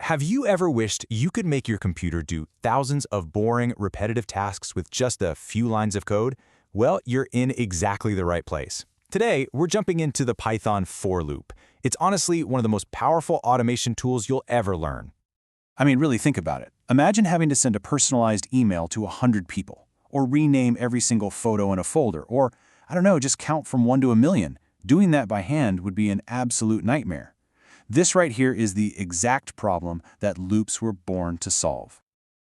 Have you ever wished you could make your computer do thousands of boring, repetitive tasks with just a few lines of code? Well, you're in exactly the right place. Today, we're jumping into the Python for loop. It's honestly one of the most powerful automation tools you'll ever learn. I mean, really think about it. Imagine having to send a personalized email to 100 people, or rename every single photo in a folder, or, I don't know, just count from 1 to a million. Doing that by hand would be an absolute nightmare. This right here is the exact problem that loops were born to solve.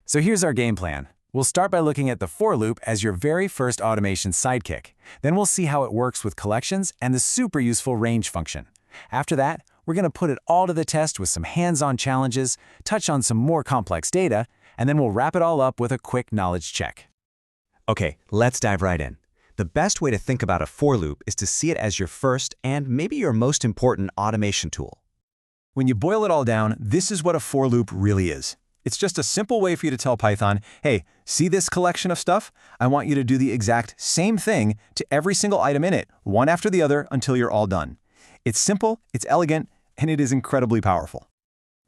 So here's our game plan. We'll start by looking at the for loop as your very first automation sidekick. Then we'll see how it works with collections and the super useful range function. After that, we're going to put it all to the test with some hands-on challenges, touch on some more complex data, and then we'll wrap it all up with a quick knowledge check. Okay, let's dive right in. The best way to think about a for loop is to see it as your first and maybe your most important automation tool. When you boil it all down, this is what a for loop really is. It's just a simple way for you to tell Python, hey, see this collection of stuff? I want you to do the exact same thing to every single item in it, one after the other, until you're all done. It's simple, it's elegant, and it is incredibly powerful.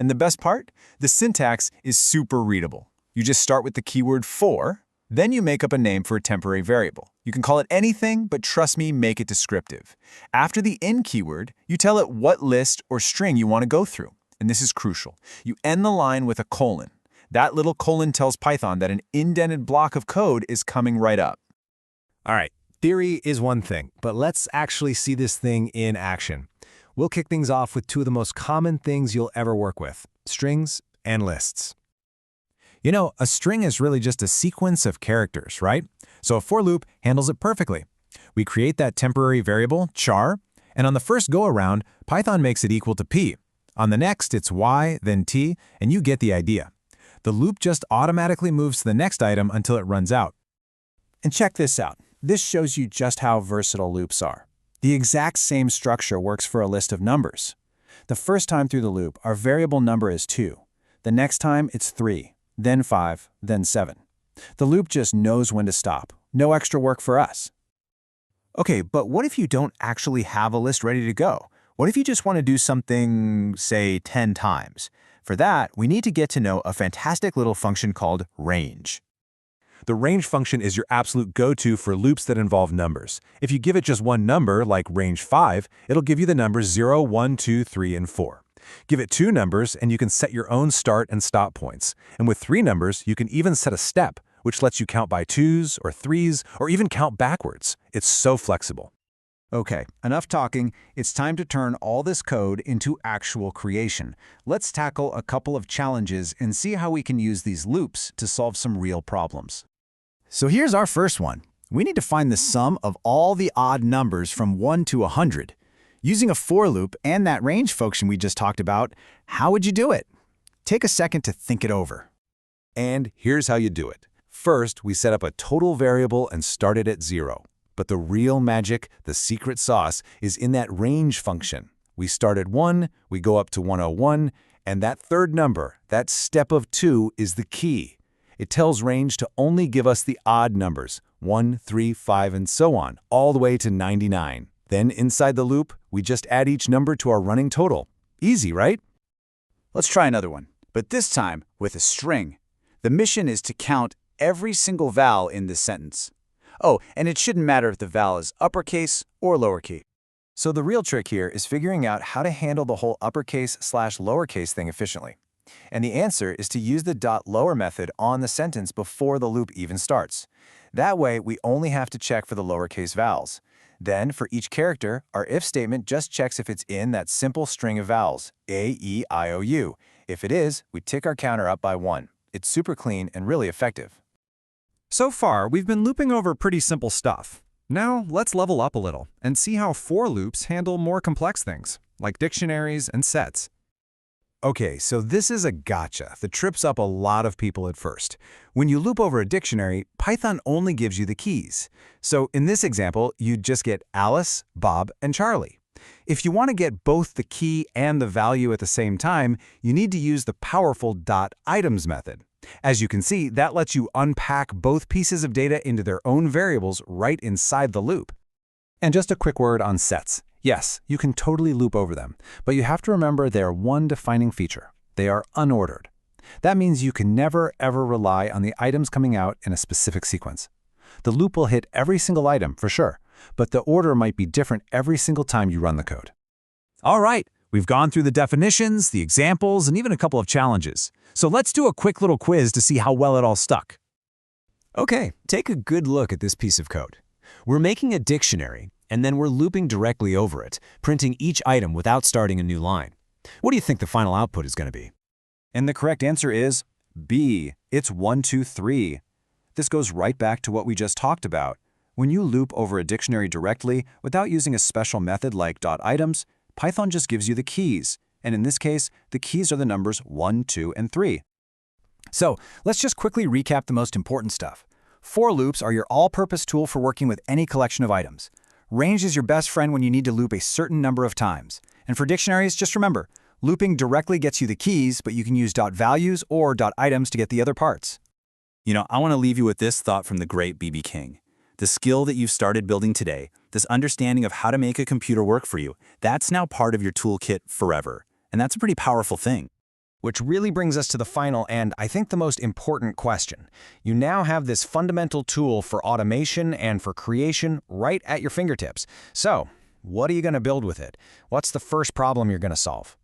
And the best part? The syntax is super readable. You just start with the keyword for, then you make up a name for a temporary variable. You can call it anything, but trust me, make it descriptive. After the in keyword, you tell it what list or string you want to go through. And this is crucial. You end the line with a colon. That little colon tells Python that an indented block of code is coming right up. All right, theory is one thing, but let's actually see this thing in action. We'll kick things off with two of the most common things you'll ever work with, strings and lists. You know, a string is really just a sequence of characters, right? So a for loop handles it perfectly. We create that temporary variable, char, and on the first go-around, Python makes it equal to p. On the next, it's y, then t, and you get the idea. The loop just automatically moves to the next item until it runs out. And check this out. This shows you just how versatile loops are. The exact same structure works for a list of numbers. The first time through the loop, our variable number is 2. The next time, it's 3. Then 5, then 7. The loop just knows when to stop. No extra work for us. Okay, but what if you don't actually have a list ready to go? What if you just want to do something, say, 10 times? For that, we need to get to know a fantastic little function called range. The range function is your absolute go-to for loops that involve numbers. If you give it just one number, like range 5, it'll give you the numbers 0, 1, 2, 3, and 4. Give it 2 numbers, and you can set your own start and stop points. And with 3 numbers, you can even set a step, which lets you count by 2s or 3s, or even count backwards. It's so flexible. Okay, enough talking. It's time to turn all this code into actual creation. Let's tackle a couple of challenges and see how we can use these loops to solve some real problems. So here's our first one. We need to find the sum of all the odd numbers from 1 to 100. Using a for loop and that range function we just talked about, how would you do it? Take a second to think it over. And here's how you do it. First, we set up a total variable and start it at 0. But the real magic, the secret sauce, is in that range function. We start at 1, we go up to 101, and that third number, that step of 2, is the key. It tells range to only give us the odd numbers, 1, 3, 5, and so on, all the way to 99. Then inside the loop, we just add each number to our running total. Easy, right? Let's try another one, but this time with a string. The mission is to count every single vowel in this sentence. Oh, and it shouldn't matter if the vowel is uppercase or lowercase. So the real trick here is figuring out how to handle the whole uppercase/lowercase thing efficiently. And the answer is to use the .lower method on the sentence before the loop even starts. That way, we only have to check for the lowercase vowels. Then, for each character, our if statement just checks if it's in that simple string of vowels, A, E, I, O, U. If it is, we tick our counter up by 1. It's super clean and really effective. So far, we've been looping over pretty simple stuff. Now, let's level up a little and see how for loops handle more complex things, like dictionaries and sets. Okay, so this is a gotcha that trips up a lot of people at first. When you loop over a dictionary, Python only gives you the keys. So in this example, you'd just get Alice, Bob, and Charlie. If you want to get both the key and the value at the same time, you need to use the powerful .items method. As you can see, that lets you unpack both pieces of data into their own variables right inside the loop. And just a quick word on sets. Yes, you can totally loop over them, but you have to remember their one defining feature. They are unordered. That means you can never, ever rely on the items coming out in a specific sequence. The loop will hit every single item, for sure, but the order might be different every single time you run the code. All right, we've gone through the definitions, the examples, and even a couple of challenges. So let's do a quick little quiz to see how well it all stuck. Okay, take a good look at this piece of code. We're making a dictionary, and then we're looping directly over it, printing each item without starting a new line. What do you think the final output is going to be? And the correct answer is B. It's 1, 2, 3. This goes right back to what we just talked about. When you loop over a dictionary directly without using a special method like .items, Python just gives you the keys. And in this case, the keys are the numbers 1, 2, and 3. So let's just quickly recap the most important stuff. For loops are your all-purpose tool for working with any collection of items. Range is your best friend when you need to loop a certain number of times. And for dictionaries, just remember, looping directly gets you the keys, but you can use .values or .items to get the other parts. I want to leave you with this thought from the great B.B. King. The skill that you've started building today, this understanding of how to make a computer work for you, that's now part of your toolkit forever. And that's a pretty powerful thing. Which really brings us to the final and, I think, the most important question. You now have this fundamental tool for automation and for creation right at your fingertips. So, what are you going to build with it? What's the first problem you're going to solve?